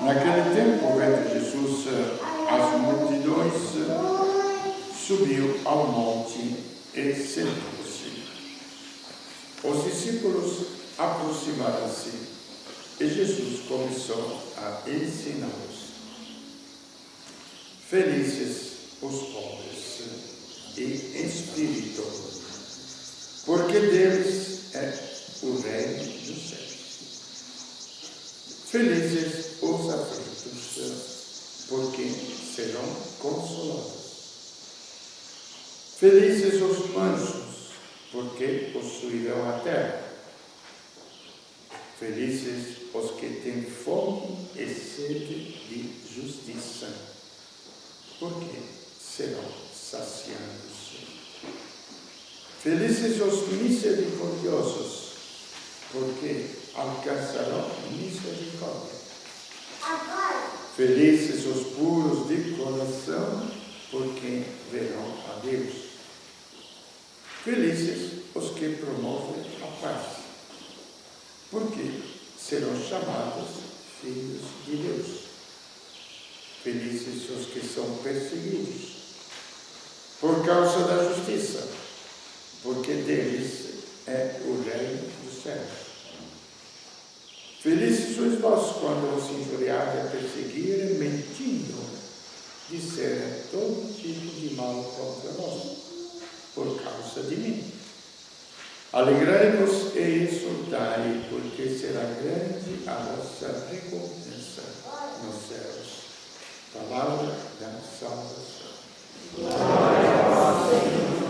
Naquele tempo, vendo Jesus as multidões, subiu ao monte e sentou-se. Os discípulos aproximaram-se e Jesus começou a ensiná-los. Felizes os pobres em espírito, porque deles é o reino dos céus. Felizes os aflitos, porque serão consolados. Felizes os mansos, porque possuirão a terra. Felizes os que têm fome e sede de justiça, porque serão saciados. Felizes os misericordiosos, porque alcançarão misericórdia. Felizes os puros de coração, porque verão a Deus. Felizes os que promovem a paz, porque serão chamados filhos de Deus. Felizes os que são perseguidos por causa da justiça, porque deles é o reino dos céus. Felizes sois vós quando os injuriarem e perseguirem, mentindo, disserem todo tipo de mal contra vós, por causa de mim. Alegrai-vos e exultai, porque será grande a vossa recompensa nos céus. Palavra da salvação. Glória a vós, Senhor.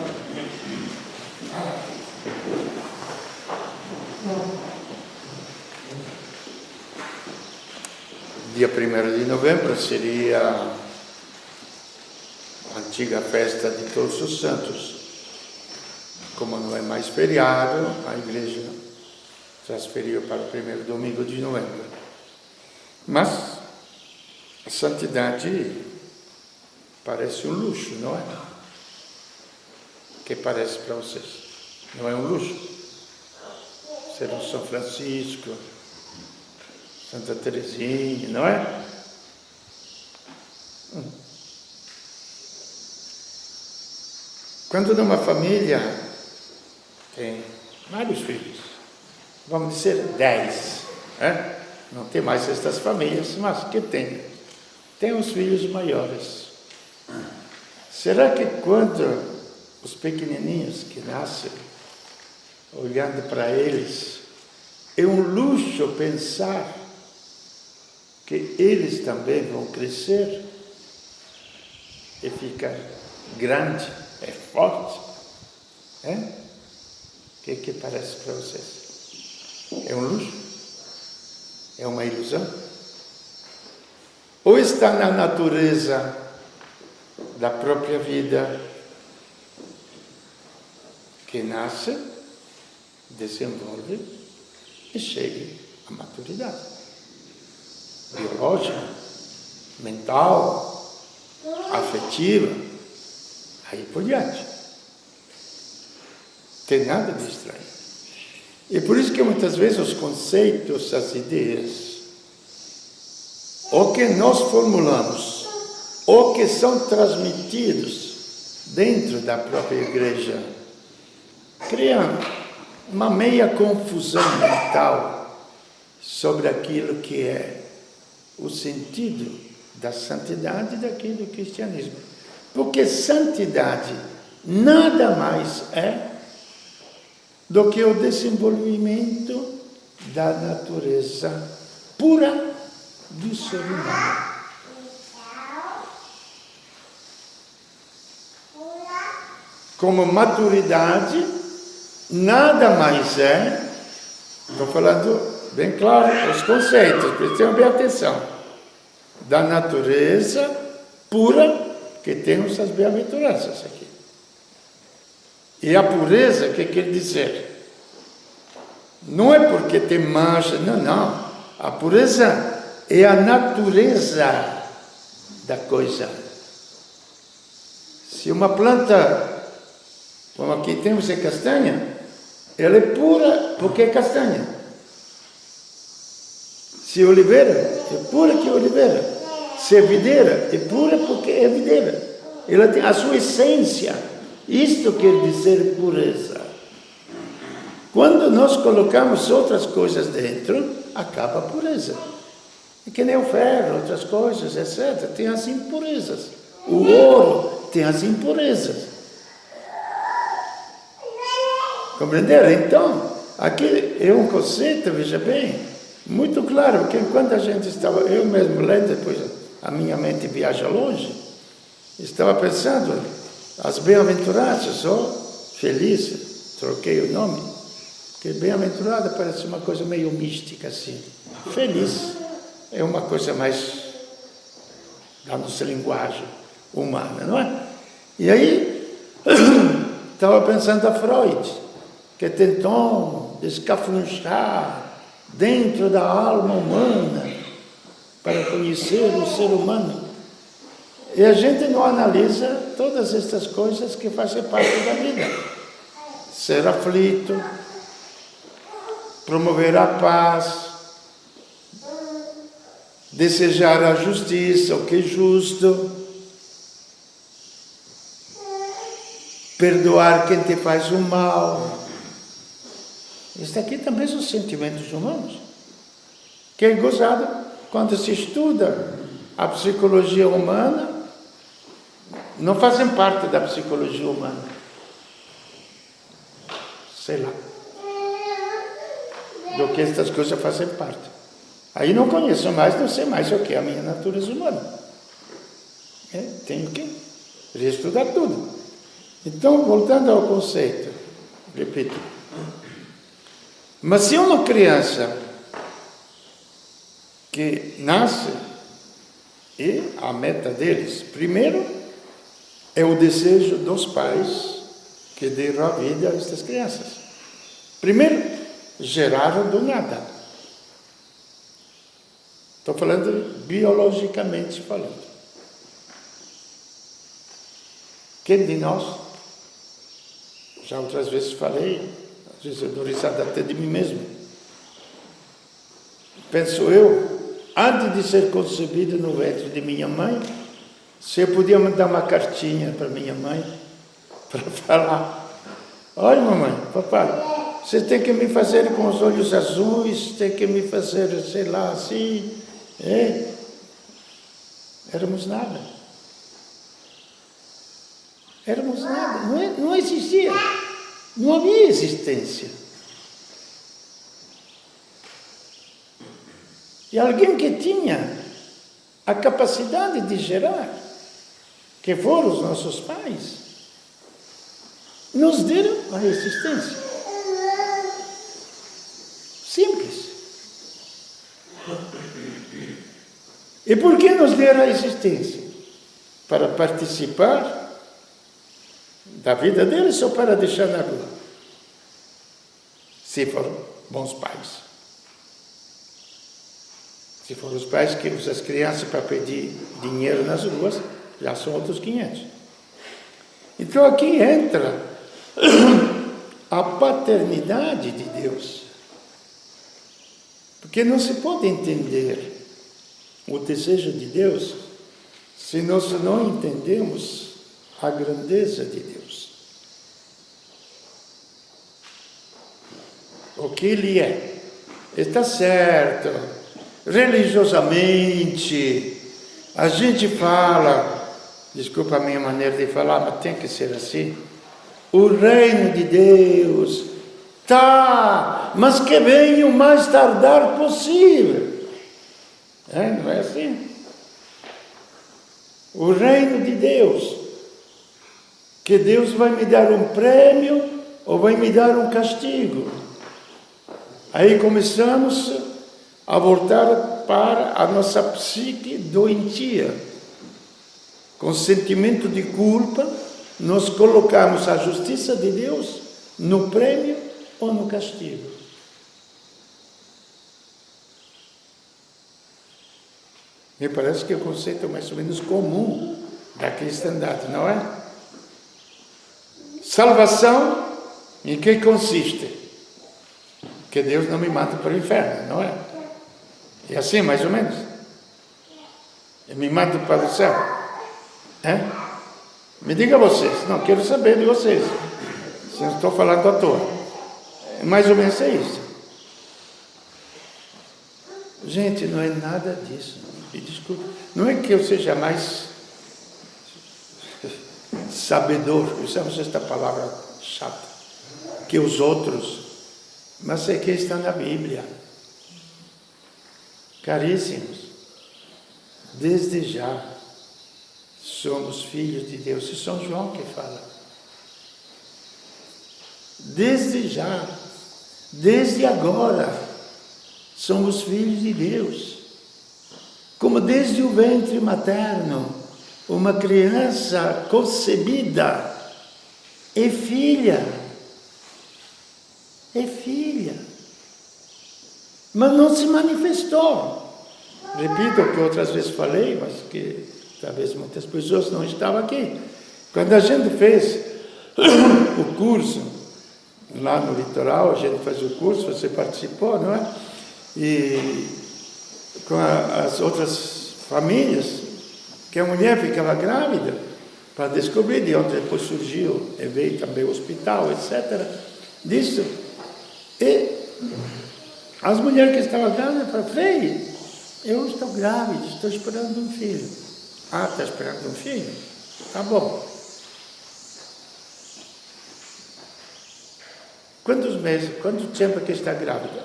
Dia 1º de novembro seria a antiga festa de Todos os Santos. Como não é mais feriado, a igreja transferiu para o 1º domingo de novembro. Mas a santidade parece um luxo, não é? O que parece para vocês? Não é um luxo? Ser um São Francisco, Santa Teresinha, não é? Quando numa família tem vários filhos, vamos dizer 10, não tem mais estas famílias, mas que tem os filhos maiores. Será que quando os pequenininhos que nascem, olhando para eles, é um luxo pensar que eles também vão crescer e ficar grande, é forte? O que parece para vocês? É um luxo? É uma ilusão? Ou está na natureza da própria vida que nasce, desenvolve e chega à maturidade biológica, mental, afetiva, aí por diante. Tem nada de estranho. E por isso que muitas vezes os conceitos, as ideias, ou que nós formulamos, ou que são transmitidos dentro da própria igreja, criam uma meia confusão mental sobre aquilo que é o sentido da santidade daquilo do cristianismo. Porque santidade nada mais é do que o desenvolvimento da natureza pura do ser humano. Como maturidade, nada mais é, estou falando bem claro os conceitos, prestem bem atenção, da natureza pura, que temos as bem-aventuranças aqui. E a pureza, o que quer dizer? Não é porque tem mancha, não. A pureza é a natureza da coisa. Se uma planta, como aqui temos a castanha, ela é pura porque é castanha. Se oliveira, é pura que oliveira. Se é videira, é pura porque é videira. Ela tem a sua essência. Isto quer dizer pureza. Quando nós colocamos outras coisas dentro, acaba a pureza. É que nem o ferro, outras coisas, etc. Tem as impurezas. O ouro tem as impurezas. Compreenderam? Então, aqui é um conceito, veja bem, muito claro, porque enquanto a gente estava, eu mesmo lendo, depois a minha mente viaja longe, estava pensando, as bem-aventuradas, feliz, troquei o nome, porque bem-aventurada parece uma coisa meio mística assim. Feliz é uma coisa mais da nossa linguagem humana, não é? E aí, estava pensando a Freud, que tentou descafrunchar dentro da alma humana para conhecer o ser humano. E a gente não analisa todas estas coisas que fazem parte da vida. Ser aflito, promover a paz, desejar a justiça, o que é justo, perdoar quem te faz o mal. Isso aqui também são sentimentos humanos, que é gozado quando se estuda a psicologia humana, não fazem parte da psicologia humana. Sei lá. Do que estas coisas fazem parte. Aí não conheço mais, não sei mais o que é a minha natureza humana. Tenho que reestudar tudo. Então, voltando ao conceito, repito. Mas se uma criança que nasce, e a meta deles, primeiro, é o desejo dos pais que deram a vida a estas crianças. Primeiro, geraram do nada. Estou falando biologicamente falando. Quem de nós, já outras vezes falei, às vezes eu dou risada até de mim mesmo, penso eu, antes de ser concebido no ventre de minha mãe, se eu podia mandar uma cartinha para minha mãe, para falar, olha mamãe, papai, você tem que me fazer com os olhos azuis, tem que me fazer, sei lá, assim, éramos nada. Éramos nada, não existia, não havia existência. E alguém que tinha a capacidade de gerar, que foram os nossos pais, nos deram a existência. Simples. E por que nos deram a existência? Para participar da vida deles ou para deixar na rua? Se foram bons pais. Se foram os pais que usam as crianças para pedir dinheiro nas ruas, já são outros 500. Então aqui entra a paternidade de Deus. Porque não se pode entender o desejo de Deus se nós não entendemos a grandeza de Deus. O que Ele é. Está certo. Religiosamente, a gente fala, desculpa a minha maneira de falar, mas tem que ser assim. O reino de Deus tá, mas que venha o mais tardar possível. Não é assim? O reino de Deus, que Deus vai me dar um prêmio ou vai me dar um castigo. Aí começamos a voltar para a nossa psique doentia. Com sentimento de culpa, nós colocamos a justiça de Deus no prêmio ou no castigo. Me parece que é o conceito mais ou menos comum da cristandade, não é? Salvação, em que consiste? Que Deus não me mata para o inferno, não é? É assim, mais ou menos. E me manda para o céu? Me diga vocês. Não, quero saber de vocês. Se eu estou falando à toa. Mais ou menos é isso. Gente, não é nada disso. Me desculpe. Não é que eu seja mais sabedor, usamos esta palavra chata, que os outros, mas é que está na Bíblia. Caríssimos, desde já somos filhos de Deus. E São João que fala. Desde já, desde agora, somos filhos de Deus. Como desde o ventre materno, uma criança concebida é filha. É filha. Mas não se manifestou. Repito o que outras vezes falei, mas que talvez muitas pessoas não estavam aqui. Quando a gente fez o curso, lá no litoral, a gente fez o curso, você participou, não é? E com as outras famílias, que a mulher ficava grávida, para descobrir de onde depois surgiu, e veio também o hospital, etc. Disso. E as mulheres que estavam grávidas falaram: Frei, eu estou grávida, estou esperando um filho. Ah, está esperando um filho? Tá bom. Quantos meses, quanto tempo que está grávida?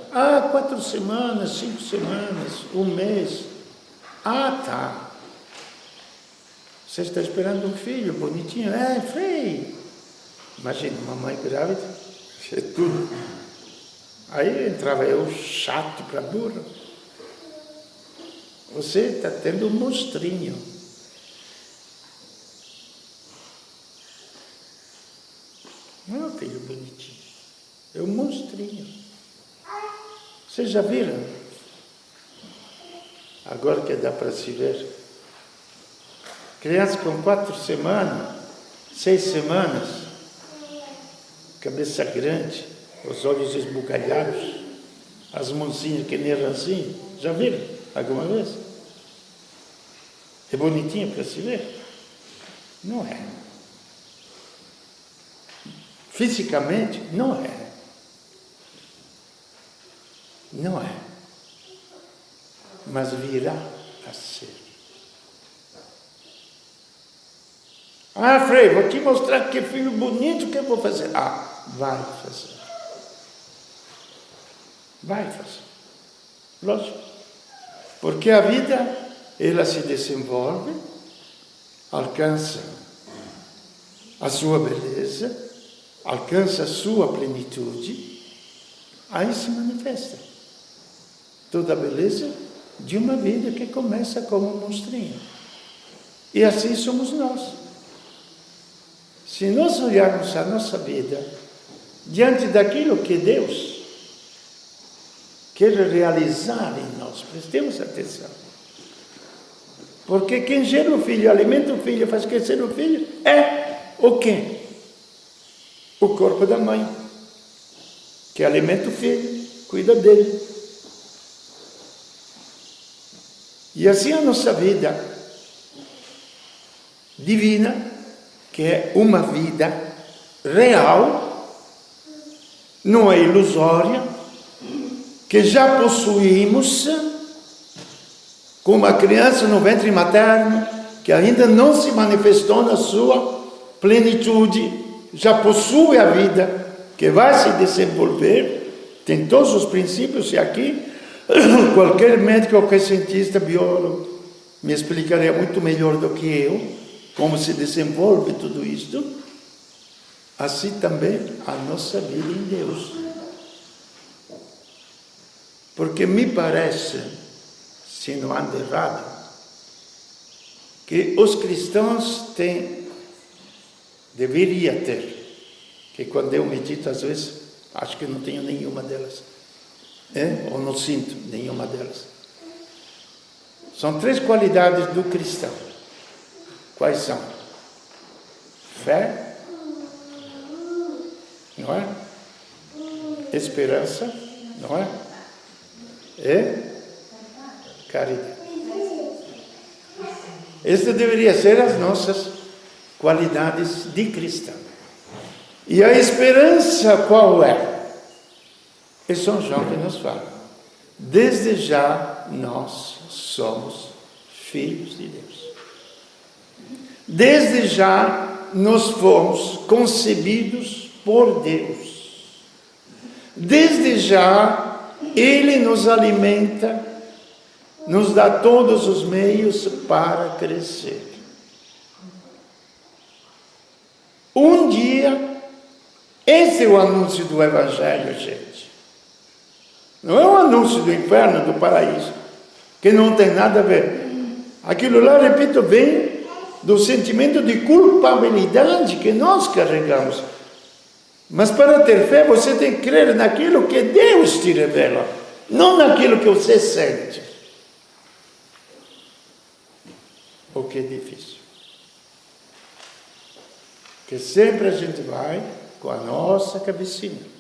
4 semanas, 5 semanas, 1 mês. Tá. Você está esperando um filho bonitinho? Frei. Imagina, uma mãe grávida, é tudo. Aí entrava eu, chato para burro. Você está tendo um monstrinho. Não é um filho bonitinho, é um monstrinho. Vocês já viram? Agora que dá para se ver. Criança com 4 semanas, 6 semanas, cabeça grande, os olhos esbugalhados, as mãozinhas que nem ranzinho. Já viram alguma vez? É bonitinho para se ver? Não é. Fisicamente, não é. Não é. Mas virá a ser. Frei, vou te mostrar que filho bonito que eu vou fazer. Vai fazer. Vai fazer. Lógico. Porque a vida, ela se desenvolve, alcança a sua beleza, alcança a sua plenitude, aí se manifesta toda a beleza de uma vida que começa como um monstrinho. E assim somos nós. Se nós olharmos a nossa vida diante daquilo que Deus quer realizar em nós, prestemos atenção. Porque quem gera o filho, alimenta o filho, faz crescer o filho, é o quê? O corpo da mãe, que alimenta o filho, cuida dele. E assim a nossa vida divina, que é uma vida real, não é ilusória, que já possuímos, como a criança no ventre materno, que ainda não se manifestou na sua plenitude, já possui a vida que vai se desenvolver, tem todos os princípios, e aqui qualquer médico, qualquer cientista, biólogo, me explicaria muito melhor do que eu, como se desenvolve tudo isto. Assim também a nossa vida em Deus. Porque me parece, se não ando errado, que os cristãos deveria ter, que quando eu medito às vezes, acho que não tenho nenhuma delas, ou não sinto nenhuma delas. São 3 qualidades do cristão. Quais são? Fé, não é? Esperança, não é? E caridade. Esta deveria ser as nossas qualidades de cristão. E a esperança qual é? É São João que nos fala. Desde já nós somos filhos de Deus. Desde já nós fomos concebidos por Deus. Desde já Ele nos alimenta, nos dá todos os meios para crescer. Um dia, esse é o anúncio do Evangelho, gente. Não é o anúncio do inferno, do paraíso, que não tem nada a ver. Aquilo lá, repito, vem do sentimento de culpabilidade que nós carregamos. Mas para ter fé, você tem que crer naquilo que Deus te revela, não naquilo que você sente. O que é difícil. Porque sempre a gente vai com a nossa cabecinha.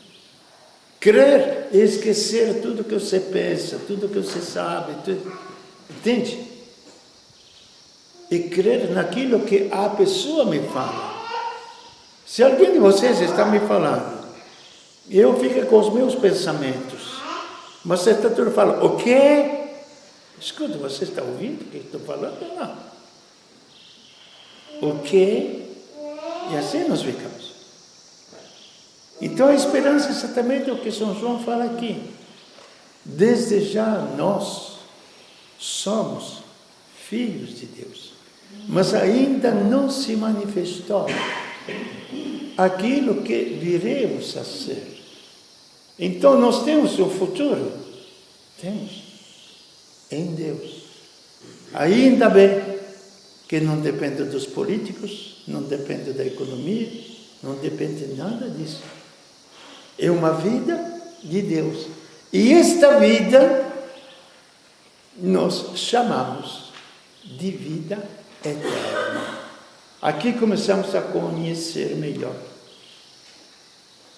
Crer é esquecer tudo que você pensa, tudo que você sabe, tudo. Entende? E crer naquilo que a pessoa me fala. Se alguém de vocês está me falando, eu fico com os meus pensamentos, mas você está tudo falando, o quê? Escuta, você está ouvindo o que eu estou falando ou não? O quê? E assim nós ficamos. Então a esperança é exatamente o que São João fala aqui. Desde já nós somos filhos de Deus, mas ainda não se manifestou aquilo que viremos a ser. Então nós temos um futuro? Temos. Em Deus. Ainda bem que não depende dos políticos, não depende da economia, não depende de nada disso. É uma vida de Deus. E esta vida nós chamamos de vida eterna. Aqui começamos a conhecer melhor.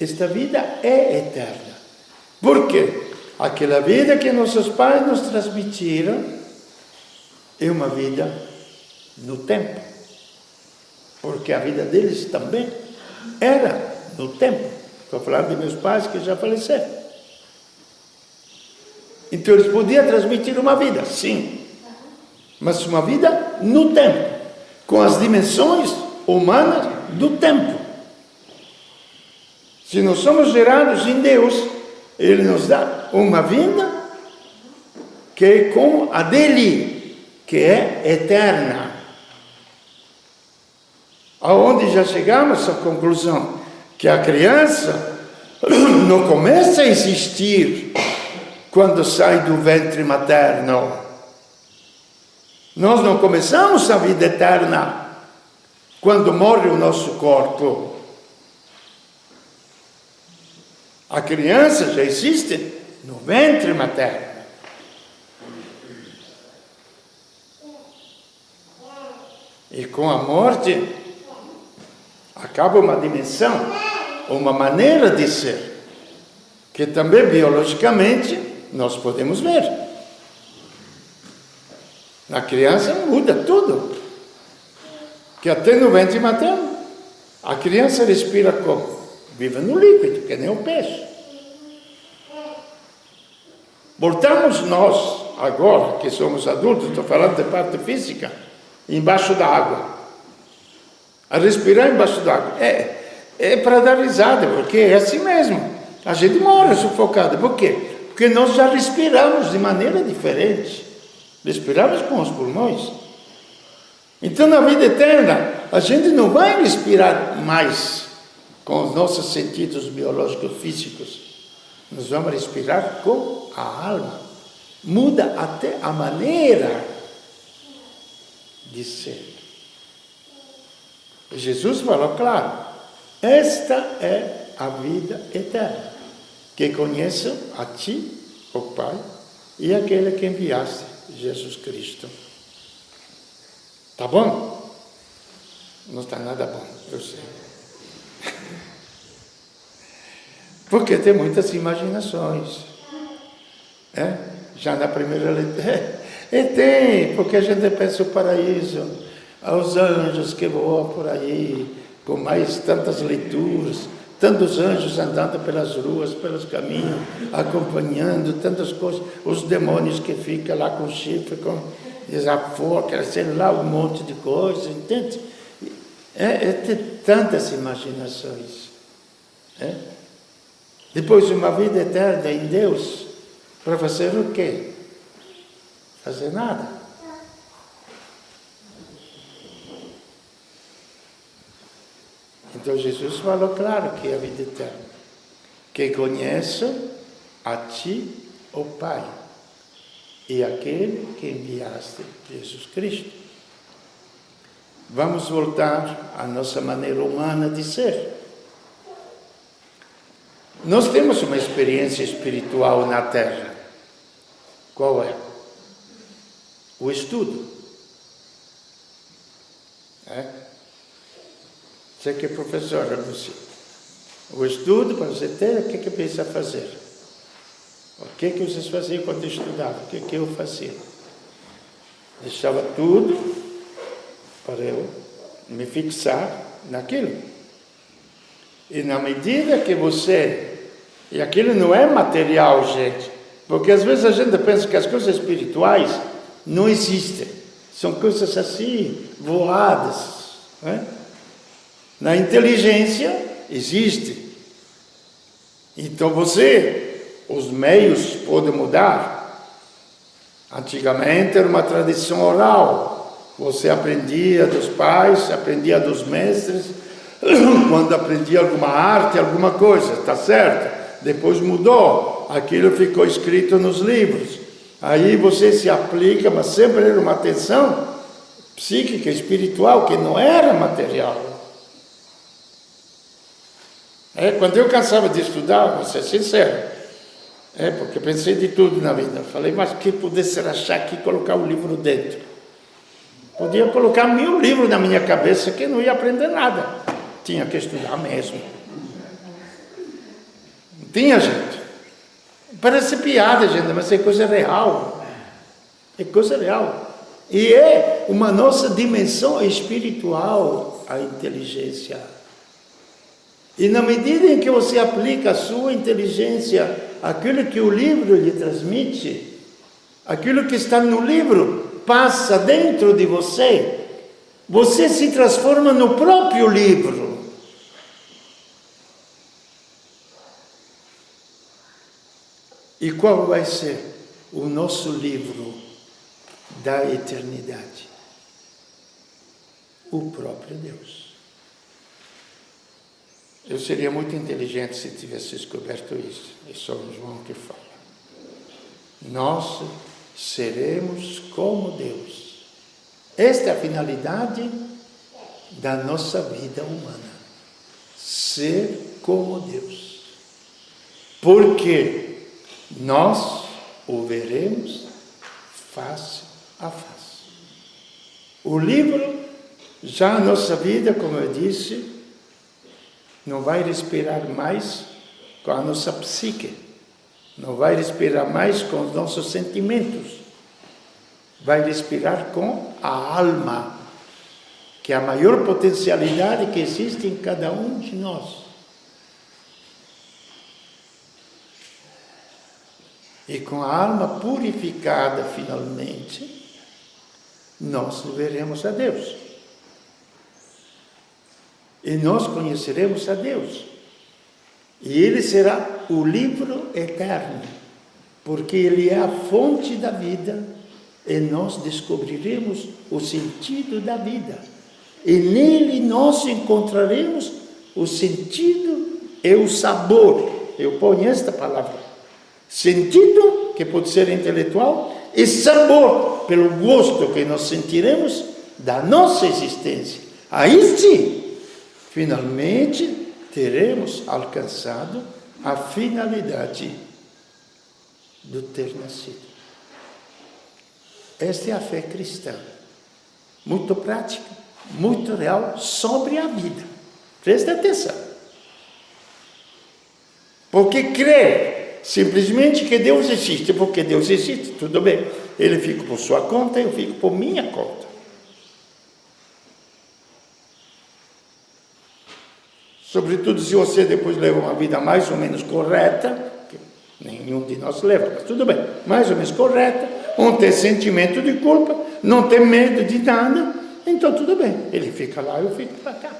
Esta vida é eterna. Por quê? Aquela vida que nossos pais nos transmitiram é uma vida no tempo. Porque a vida deles também era no tempo. Estou falando de meus pais que já faleceram. Então eles podiam transmitir uma vida, sim. Mas uma vida no tempo. Com as dimensões humanas do tempo. Se nós somos gerados em Deus, Ele nos dá uma vida que é como a dele, que é eterna. Aonde já chegamos à conclusão que a criança não começa a existir quando sai do ventre materno. Nós não começamos a vida eterna quando morre o nosso corpo. A criança já existe no ventre materno. E com a morte acaba uma dimensão, uma maneira de ser, que também biologicamente nós podemos ver. Na criança muda tudo. Que até no ventre materno, a criança respira como? Vive no líquido, que nem o peixe. Voltamos nós, agora que somos adultos, estou falando de parte física, embaixo da água. A respirar embaixo da água. É para dar risada, porque é assim mesmo. A gente morre sufocado. Por quê? Porque nós já respiramos de maneira diferente. Respiramos com os pulmões. Então, na vida eterna, a gente não vai respirar mais com os nossos sentidos biológicos físicos. Nós vamos respirar com a alma. Muda até a maneira de ser. Jesus falou claro, esta é a vida eterna, que conheçam a ti, o Pai, e aquele que enviaste, Jesus Cristo. Tá bom? Não está nada bom, eu sei. Porque tem muitas imaginações. Já na primeira leitura, E tem, porque a gente pensa o paraíso, aos anjos que voam por aí, com mais tantas leituras, tantos anjos andando pelas ruas, pelos caminhos, acompanhando tantas coisas, os demônios que ficam lá com chifre, com desafogo, sei lá, um monte de coisas, entende? Tem tantas imaginações. Depois uma vida eterna em Deus, para fazer o quê? Fazer nada. Então Jesus falou claro que é a vida eterna. Que conheço a ti, o Pai, e aquele que enviaste, Jesus Cristo. Vamos voltar à nossa maneira humana de ser. Nós temos uma experiência espiritual na Terra. Qual é? O estudo. Você que é professor, você. O estudo, para você ter, o que precisa fazer? O que vocês faziam quando estudavam? O que eu fazia? Deixava tudo para eu me fixar naquilo. E na medida que você... E aquilo não é material, gente. Porque às vezes a gente pensa que as coisas espirituais não existem. São coisas assim, voadas. Na inteligência existe. Então os meios podem mudar. Antigamente era uma tradição oral. Você aprendia dos pais, aprendia dos mestres, quando aprendia alguma arte, alguma coisa, tá certo? Depois mudou, aquilo ficou escrito nos livros. Aí você se aplica, mas sempre era uma atenção psíquica, espiritual, que não era material. Quando eu cansava de estudar, vou ser sincero, porque pensei de tudo na vida. Falei, mas que pudesse achar aqui e colocar o livro dentro? Podia colocar 1000 livros na minha cabeça que não ia aprender nada. Tinha que estudar mesmo. Não tinha, gente. Parece piada, gente, mas é coisa real. É coisa real. E é uma nossa dimensão espiritual, a inteligência. E na medida em que você aplica a sua inteligência, aquilo que o livro lhe transmite, aquilo que está no livro passa dentro de você, você se transforma no próprio livro. E qual vai ser o nosso livro da eternidade? O próprio Deus. Eu seria muito inteligente se tivesse descoberto isso. É só o João que fala. Nós seremos como Deus. Esta é a finalidade da nossa vida humana. Ser como Deus. Porque nós o veremos face a face. O livro, já a nossa vida, como eu disse, não vai respirar mais com a nossa psique, não vai respirar mais com os nossos sentimentos, vai respirar com a alma, que é a maior potencialidade que existe em cada um de nós. E com a alma purificada, finalmente, nós veremos a Deus. E nós conheceremos a Deus. E Ele será o livro eterno, porque Ele é a fonte da vida, e nós descobriremos o sentido da vida. E nele nós encontraremos o sentido e o sabor. Eu ponho esta palavra. Sentido, que pode ser intelectual, e sabor, pelo gosto que nós sentiremos da nossa existência. Aí sim, finalmente teremos alcançado a finalidade do ter nascido. Esta é a fé cristã, muito prática, muito real, sobre a vida. Presta atenção. Porque crer simplesmente que Deus existe, porque Deus existe, tudo bem. Ele fica por sua conta, eu fico por minha conta. Sobretudo se você depois leva uma vida mais ou menos correta, que nenhum de nós leva, mas tudo bem, mais ou menos correta, não tem sentimento de culpa, não tem medo de nada, então tudo bem, ele fica lá, eu fico para cá.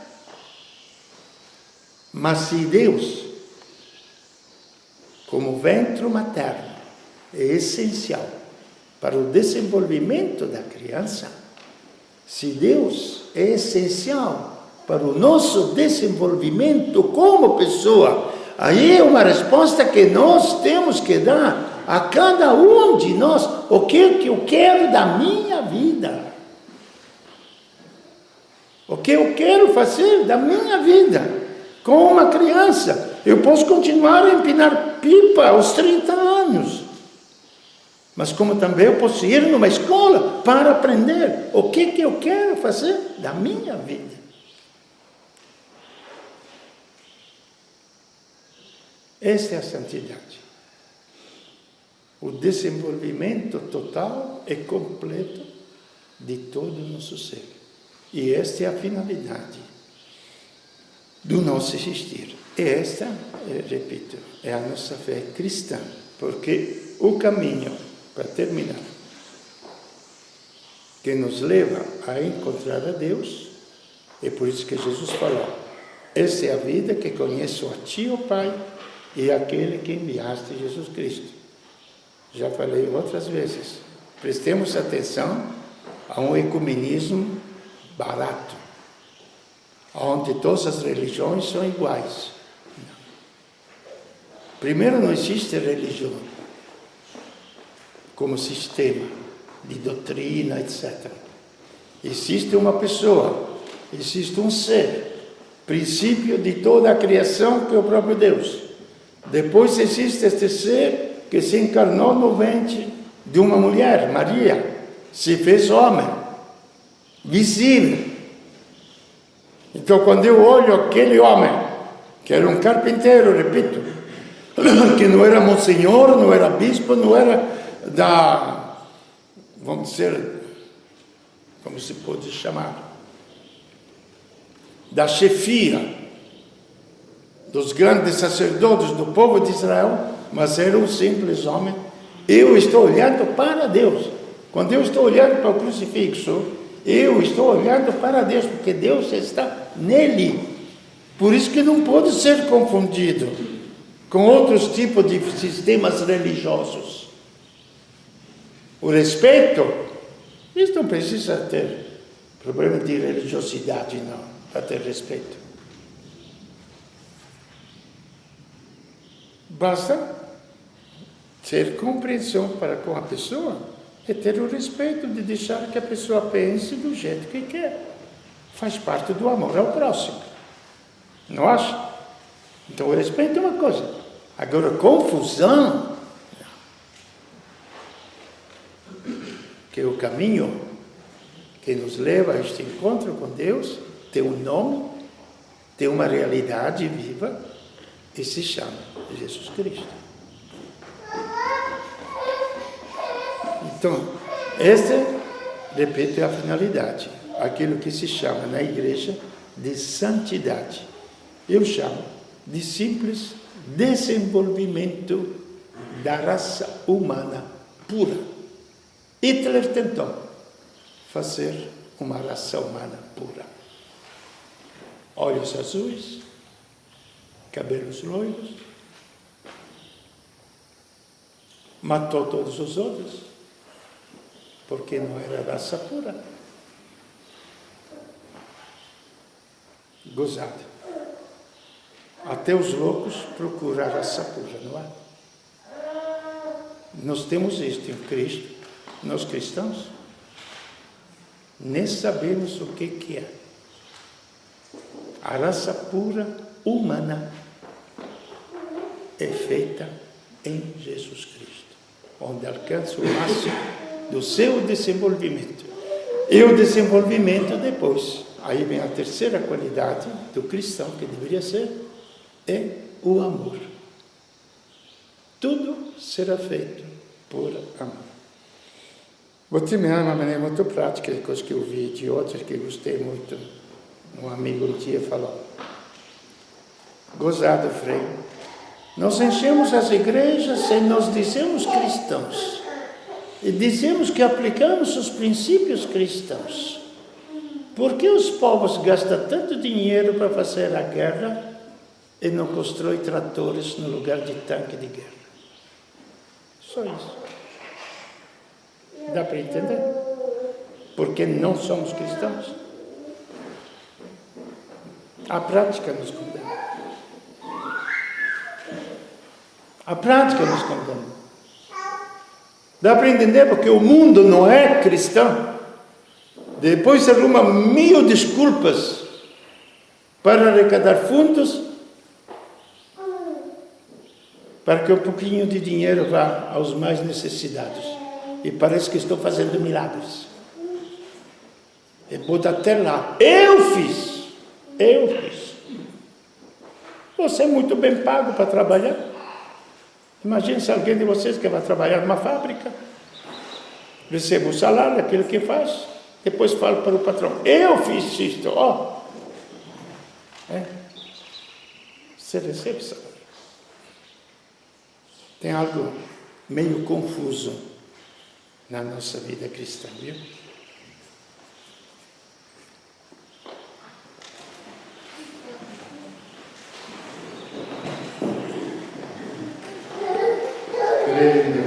Mas se Deus, como ventre materno, é essencial para o desenvolvimento da criança, se Deus é essencial para o nosso desenvolvimento como pessoa, aí é uma resposta que nós temos que dar a cada um de nós. O que eu quero da minha vida? O que eu quero fazer da minha vida? Com uma criança, eu posso continuar a empinar pipa aos 30 anos. Mas como também eu posso ir numa escola para aprender o que eu quero fazer da minha vida. Esta é a santidade. O desenvolvimento total e completo de todo o nosso ser. E esta é a finalidade do nosso existir. E esta, repito, é a nossa fé cristã. Porque o caminho, para terminar, que nos leva a encontrar a Deus, é por isso que Jesus falou: essa é a vida que conheço a Ti, ó Pai, e aquele que enviaste, Jesus Cristo. Já falei outras vezes. Prestemos atenção a um ecumenismo barato, onde todas as religiões são iguais. Primeiro, não existe religião como sistema de doutrina, etc. Existe uma pessoa, existe um ser, princípio de toda a criação, que é o próprio Deus. Depois existe este ser que se encarnou no ventre de uma mulher, Maria, se fez homem, visível. Então, quando eu olho aquele homem, que era um carpinteiro, repito, que não era monsenhor, não era bispo, não era vamos dizer, como se pode chamar, da chefia dos grandes sacerdotes do povo de Israel, mas era um simples homem. Eu estou olhando para Deus. Quando eu estou olhando para o crucifixo, eu estou olhando para Deus, porque Deus está nele. Por isso que não pode ser confundido com outros tipos de sistemas religiosos. O respeito, isso não precisa ter problema de religiosidade, não, para ter respeito. Basta ter compreensão para com a pessoa e ter o respeito de deixar que a pessoa pense do jeito que quer. Faz parte do amor ao próximo. Não acha? Então o respeito é uma coisa. Agora, confusão, que o caminho que nos leva a este encontro com Deus tem um nome, tem uma realidade viva e se chama Jesus Cristo. Então, esta, repito, é a finalidade, aquilo que se chama na igreja de santidade. Eu chamo de simples desenvolvimento da raça humana pura. Hitler tentou fazer uma raça humana pura. Olhos azuis, cabelos loiros, matou todos os outros, porque não era raça pura. Gozado. Até os loucos procuram a raça pura, não é? Nós temos isto em Cristo, nós cristãos, nem sabemos o que é. A raça pura humana é feita em Jesus Cristo, onde alcança o máximo do seu desenvolvimento. E o desenvolvimento depois, aí vem a terceira qualidade do cristão, que deveria ser, é o amor. Tudo será feito por amor. Você me ama, mas é muito prática, as coisas que eu vi de outras que gostei muito. Um amigo um dia falou, gozado, Frei, nós enchemos as igrejas e nós dizemos cristãos, e dizemos que aplicamos os princípios cristãos. Por que os povos gastam tanto dinheiro para fazer a guerra e não constroem tratores no lugar de tanque de guerra? Só isso. Dá para entender? Porque não somos cristãos. A prática nos condena. A prática nos condena. Dá para entender porque o mundo não é cristão. Depois se arruma 1000 desculpas para arrecadar fundos para que um pouquinho de dinheiro vá aos mais necessitados. E parece que estou fazendo milagres. E bota até lá. Eu fiz. Você é muito bem pago para trabalhar. Imagine se alguém de vocês que vai trabalhar numa fábrica, recebe o salário, aquilo que faz, depois fala para o patrão, eu fiz isto, ó. Você recebe salário. Tem algo meio confuso na nossa vida cristã, viu? Creio